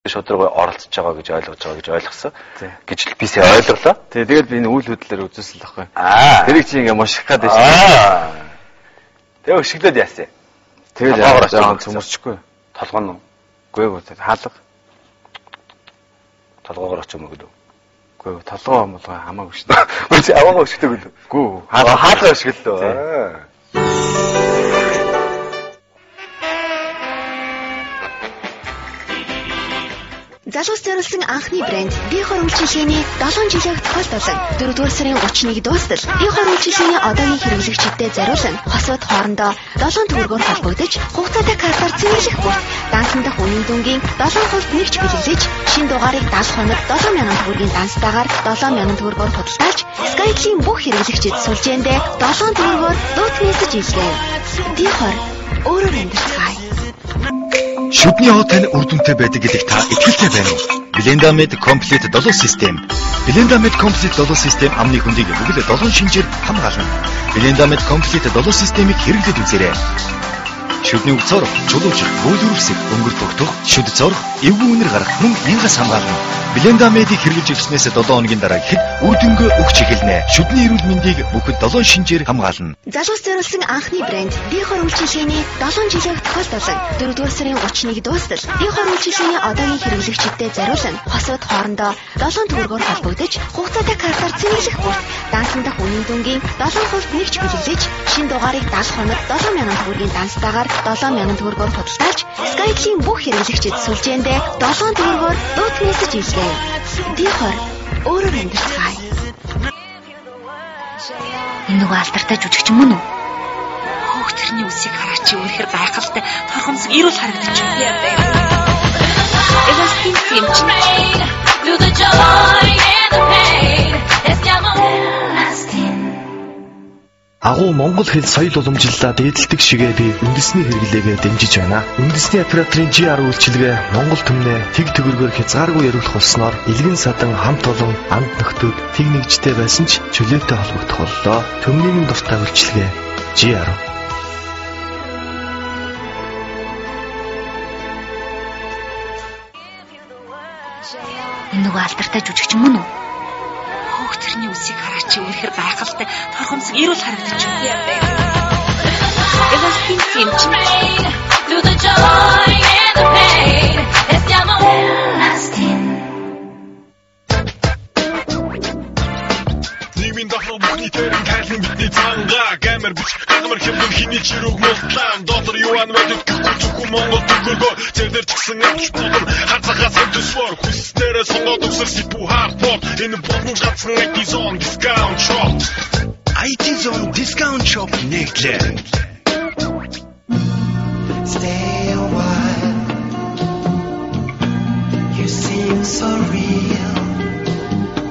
шудраг оролцож байгаа гэж ойлгож байгаа гэж ойлгосон. Гэж л би сая ойлголоо. Тэгээд би энэ үйл хөдлөлөөр үзүүлсэн л байхгүй. Тэрийг чи ингээ муших гээд байсан. Тэгээ өшөглөөд яасан. Тэгээд яагаад цөмөрчгүй. Толгой нь. Үгүй ээ хаалга. Толгоогоор очих юм уу? Үгүй толгой амлгаа хамаагүй шүү дээ. Үгүй аваагаа өшгдөг үү? Үгүй хаалга өшгөлөө. Залуус зориулсан анхны брэнд Бихор үйлчилгээний 7 жилийн тохиолдолон 4-р сарын 31-нд дуустал Бихор үйлчилгээний одоогийн хэрэглэгчдэд зориулсан хосууд хоорондоо 7 төгрөгөөр холбогдож хугацаатай картаар цэнгэлэх бүрт дансан дахь үнийн дүнгийн 7% нэгж бэлэглэж шинэ дугаарыг 70 хоног 7,000 төгрөгийн данстайгаар 7,000 төгрөгөөр худалдааж Skytel-ийн бүх хэрэглэгчид сүлжээндээ 7 төгрөгөөр дууд мессеж илгээв. Бихор өөрөөр амьдрцгаая. Шүдний хотель үр дүнтэй байдаг гэдэгт та итгэлтэй байна уу? Blendamed Complete долоо систем. Blendamed Complete долоо систем амны хөндийг бүгд 7 шинжээр хамгаална. Blendamed Complete долоо системийг хэрэглээд үзээрэй. Шүдний үг цорох, чулуужих, бөөлөрөвсөх, өнгөр тогтох, шүд цорох, эвгүй үнэр гарах мөн ингээс хамгаална. Blendamed-ийг хэрэглэж өгснээс 7 хоногийн дараа хэд үр дүнгээ өгч эхэлнэ. Шүдний эрүүл мэндийг бүхэд 7 шинжээр хамгаална. Залуус зориулсан анхны брэнд Бихор үйлчилгээний 7 жилийн тохиолдолон 4-р сарын 31-нд дуустал Бихор үйлчилгээний одоогийн хэрэглэгчдэд зориулсан хосууд хоорондоо 7 төгрөгөөр холбогдож хугацаатай картаар цэнгэлэх бүрт дансан дахь үнийн дүнгийн 7% нэгж бэлэглэж шинэ дугаарыг 70 хоног 7,000 төгрөгийн данстайгаар 7,000 төгрөгөөр худалдааж Skytel-ийн бүх хэрэглэгчид сүлжээндээ 7 төгрөгөөр дууд мессеж илгээв. Бихор өөрөөр амьдрцгаая. Энэ нөгөө алдартай жүжигч мөн үү? Хөөх тэрний үсийг хараач чи үнэхээр гайхалтай торхомсог ирүүл харагдаж байна. Эвэстийн юм чи. Агуу монгол хэл соёл уламжлалаа дээдэлдэг шигээ би үндэсний хэрэглээгээ дэмжиж байна. Үндэсний операторын GR үйлчилгээ Монгол түмнээ тэг төгрөгөөр хязгааргүй яриулах болсноор илгэн садан хамт олон анд нөхдүүд тэг нэгжтэй байсан ч чөлөөтэй холбогдох боллоо. Төмнийн дуртай үйлчилгээ GR. Энэ нөгөө алдартай жүжигч мөн үү? Хөөх тэрний үсийг хараач чи үнэхээр гайхалтай торхомсог ирүүл харагдаж байна. Эвэстийн юм чи. Нийгмийн дахин бүхний тэрэн тайлан бидний цангаа гамар бич гамар хэмдэн хиний чирүүг мултлан доллар юан мэддэг гэхгүй Монгол төгрөгөө зэрдэр чгсэн авч болон хацагаас төсвөр хүснээрээ сонгоод өгсөр сипу хардбол энэ бүгд гацсан IT Zone discount shop. IT Zone discount shop нэглээ. Stay a while. You seem so real.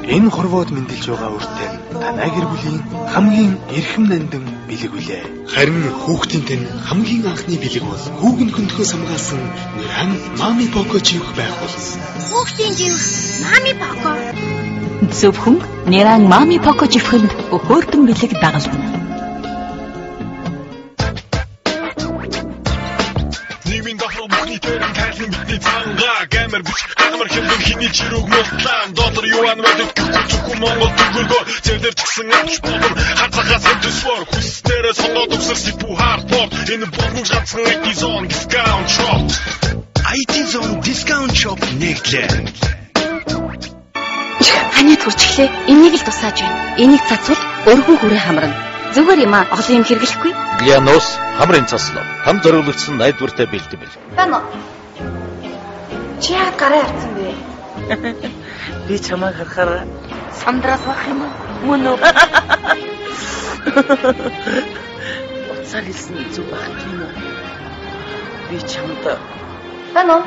Энэ хорвоод мэндэлж байгаа үртэн танай гэр бүлийн хамгийн эрхэм нандин бэлэг үлээ. Харин хүүхдийн тань хамгийн анхны бэлэг бол хүүгэн хөндөхөөс хамгаалсан Нэран Мами Поко живх байх болсон. Хүүхдийн живх Мами Поко. Зөвхөн Нэран Мами Поко живхэнд хөөрдөн бэлэг дагална. Нийгмийн дахин бүхний тэрэн тайлан бидний цангаа гамар бич гамар хэмдэн хиний чирүүг мултлан доллар юан мэддэг гэхгүй Монгол төгрөгөө зэрдэр чгсэн авч болон хацагаас төсвөр хүснээрээ сонгоод өгсөр сипу хардбол энэ бүгд гацсан IT Zone discount shop. IT Zone discount shop нэглээ. Ханийд хүрчлээ. Энийг л тусааж байна. Энийг цацвал өргөн хүрээ хамрна. Зүгээр юм аа. Олон юм хэрэглэхгүй. Янус хамрын цаслаа. Хам зориулагдсан найдвартай бэлдэ бэл. Бано. Чи яа гараа явцсан бэ? Би чамайг харахаар Сандраас бах юм уу? Мөн үү? Уцаар хэлсэн зүг байх тийм үү? Би чамд Бано.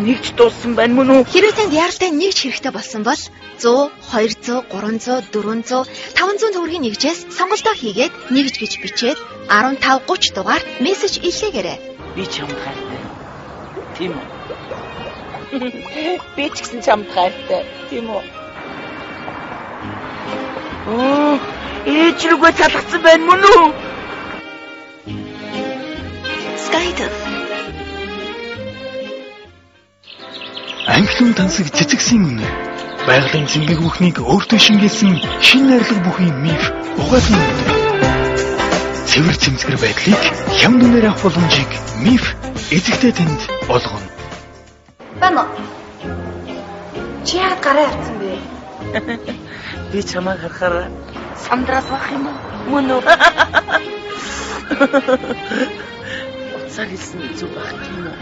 нэгж дууссан байна мөн үү? Хэрвээ танд яаралтай нэгж хэрэгтэй болсон бол 100, 200, 300, 400, 500 төгрөгийн нэгжээс сонголтоо хийгээд нэгж гэж бичээд 1530 дугаар мессеж илгээгээрэй. Би чамд хайртай. Тийм үү? Би ч гэсэн чамд хайртай. Тийм үү? Ээж рүүгээ талхсан байна мөн үү? Skytel. Англиун тансаг цэцэгсийн үнэ. Байгалийн зэмлэг бүхнийг өөртөө шингээсэн шинэ найрлага бүхий миф угаалсан үнэ. Цэвэр цэмцгэр байдлыг хям дүнээр авах боломжийг миф эзэгтэй танд олгоно. Бано. Чи яа гараа авсан бэ? Би чамайг харахаар сандраас бах юм уу? Мөн үү? Уцаар хэлсэн зүг бах тийм үү?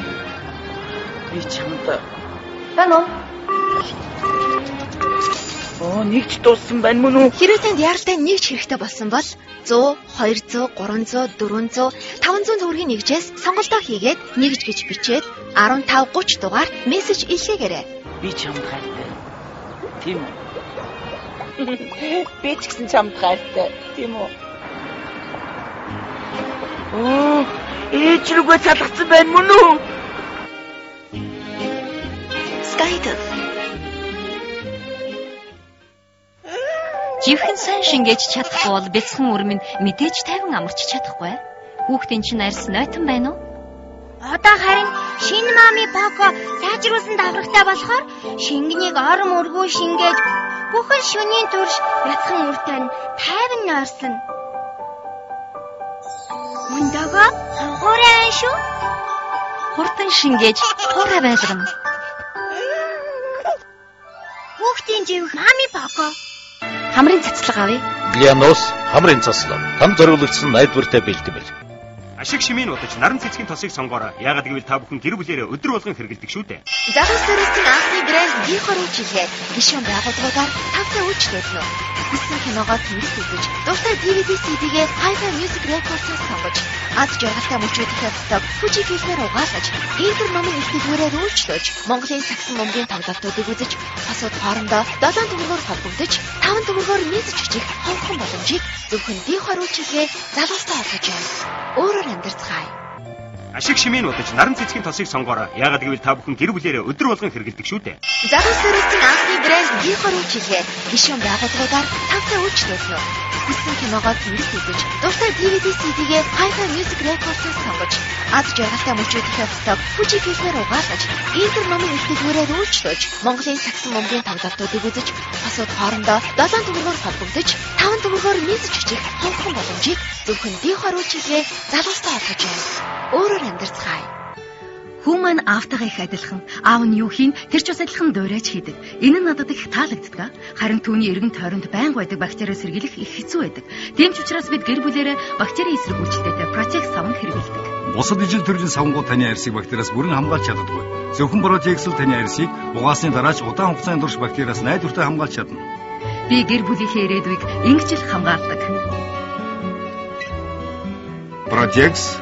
Би чамд Бано. Нэгч дууссан байна мөн үү? Хэрэв танд яралтай нэгч хэрэгтэй болсон бол 100, 200, 300, 400, 500 төгрөгийн нэгжээс сонголтоо хийгээд нэгж гэж бичээд 1530 дугаард мессеж илгээгээрэй. Би чамд хайртай. Тийм үү? Би ч гэсэн чамд хайртай. Тийм үү? Ээж рүүгээ залгацсан байна мөн үү? Skype. Живхэн сайн шингээж чадахгүй бол бэлсхэн үрмэнд мэдээж тайван амарч чадахгүй. Хүүхдийн чинь арьс нойтон байна уу? Одоо харин шинэ мами Поко сайжруулсан даврагтай болохоор шингэнийг орон өргөө шингээж бүхэн шөнийн турш бяцхан үртэй нь тайван нойрсон. Өндөгөө хураа шүү. Хурдан шингээж хураа байлгана. Хүүхдийн живх мами Поко. Хамрын цэцлэг авъя. Глианос хамрын цаслаа. Танд зориулагдсан найдвартай бэлтгэл. Ашиг шимийн удаж наран цэцгийн тосыг сонгоорой. Яагаад гэвэл та бүхэн гэр бүлээрээ өдөр болгон хэрэглэдэг шүү дээ. Загас төрөсийн анхны брэнд Бихор үйлчилгээ гишүүн байгууллагуудаар тавтай үйлчлүүлнэ. Хүссэн киногоо тэмдэг үзэж, дуртай DVD CD-гээ Hi-Fi Music Records-аас сонгож, ад жаргалтай мөчүүдийнхээ фотог Fuji фильмээр угаалгаж, интер номын ихтгэдгүүрээр үйлчлүүлж, Монголын сагсан бөмбөгийн тоглолтуудыг үзэж, хосууд хоорондоо 7 төгрөгөөр холбогдож, 5 төгрөгөөр нийцэж бичих хонхон боломжийг зөвхөн Бихор үйлчилгээ залуустай олгож байна. Өөрөөр амьдарцгаая. Ашиг шимийн удаж наран цэцгийн тосыг сонгоорой. Яагаад гэвэл та бүхэн гэр бүлээрээ өдөр болгон хэрэглэдэг шүү дээ. Загас төрөсийн анхны брэнд Бихор үйлчилгээ гишүүн байгууллагуудаар тавтай үйлчлүүлнэ. Хүссэн киногоо тэмдэг үзэж, дуртай DVD CD-гээ Hi-Fi Music Records-аас сонгож, ад жаргалтай мөчүүдийнхээ фотог Fuji фильмээр угаалгаж, интер номын ихтгэдгүүрээр үйлчлүүлж, Монголын сагсан бөмбөгийн тоглолтуудыг үзэж, хосууд хоорондоо 7 төгрөгөөр холбогдож, 5 төгрөгөөр нийцэж бичих хонхон боломжийг зөвхөн Бихор үйлчилгээ залуустай олгож байна. Өөрөөр амьдарцгаая. Хүмүүс аавтайгаа их адилхан. Аав нь юу хийн тэр ч бас адилхан дуурайж хийдэг. Энэ нь надад их таалагддаг. Харин түүний эргэн тойронд байнга байдаг бактериа сэргийлэх их хэцүү байдаг. Тийм ч учраас бид гэр бүлээрээ бактерийн эсрэг үйлчлэлтэй Protex савн хэрэглэдэг. Бусад ижил төрлийн савнгууд таны арьсыг бактериас бүрэн хамгаалж чаддаггүй. Зөвхөн Protex л таны арьсыг угаасны дараач удаан хугацааны турш бактериас найдвартай хамгаалж чадна. Би гэр бүлийнхээ ирээдүйг ингэж л хамгаалдаг. Protex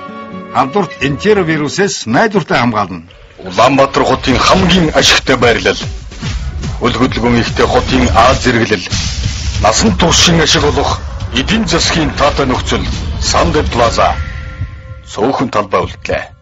хамдурт энтеровирусээс найдвартай хамгаална. Улаанбаатар хотын хамгийн ашигтай байрлал. Хөл хөдөлгөөн ихтэй хотын Аз зэрэглэл. Насан туршийн ашиг олох эдийн засгийн таатай нөхцөл Сандэ Плаза. Цөөхөн талбай үлдлээ.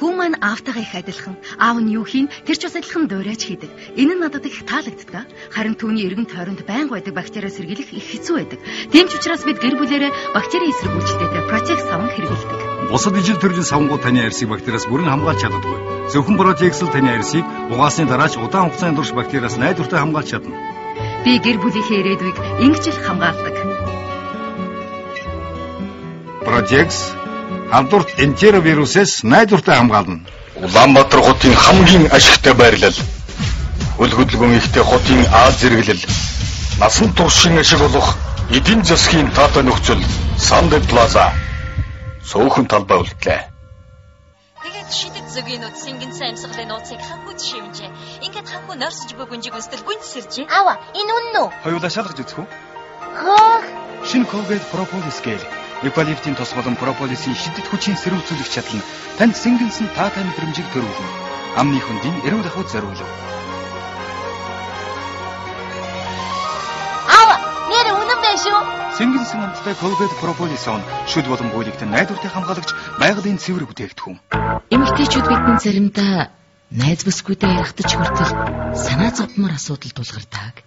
Хүмүүс аавтайгаа их адилхан. Аав нь юу хийн тэр ч бас адилхан дуурайж хийдэг. Энэ нь надад их таалагддаг. Харин түүний эргэн тойронд байнга байдаг бактериа сэргийлэх их хэцүү байдаг. Тийм ч учраас бид гэр бүлээрээ бактерийн эсрэг үйлчлэлтэй Protex савн хэрэглэдэг. Бусад ижил төрлийн савнгууд таны арьсыг бактериас бүрэн хамгаалж чаддаггүй. Зөвхөн Protex л таны арьсыг угаасны дараач удаан хугацааны турш бактериас найдвартай хамгаалж чадна. Би гэр бүлийнхээ ирээдүйг ингэж л хамгаалдаг. Protex хамдурт энтеровирусээс найдвартай хамгаална. Улаанбаатар хотын хамгийн ашигтай байрлал. Хөл хөдөлгөөн ихтэй хотын Аз зэрэглэл. Насан туршийн ашиг олох эдийн засгийн таатай нөхцөл Сандэ Плаза. Цөөхөн талбай үлдлээ. Тэгээд шидэт зөгийн нууц сингэнсэн амьсгалын нууцыг ханхуд шивнжээ. Ингээд ханху норсож буй гүнжиг өстөл гүнсэржээ. Ава, энэ үнэн үү? Хоёулаа шалгаж үзэх үү? Хөө. Шинэ Colgate Propolis гэл. Eucalyptus тос болон propolis-ийн шидэт хүчийн сэрүүлүүлэх чадал нь танд сингэнсэн таатай мэдрэмжийг төрүүлнэ. Амны хөндийн эрүүл ахуйд зориулав. Ава, нэр үнэн байна шүү. Сингэнсэн амттай Colgate Propolis-он шүд болон бүлэгт найдвартай хамгаалагч байгалийн цэвэр бүтээгдэхүүн. Эмэгтэйчүүд бидний заримдаа найз бүсгүйдээ ярихтаж хүртэл санаа зовдмор асуудал тулгардаг.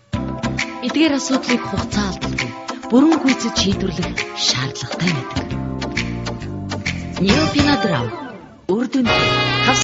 Эдгээр асуудлыг хугацаа алдалгүй бүрэн гүйцэд шийдвэрлэх шаардлагатай байдаг. Неопинадрам, үр дүнтэй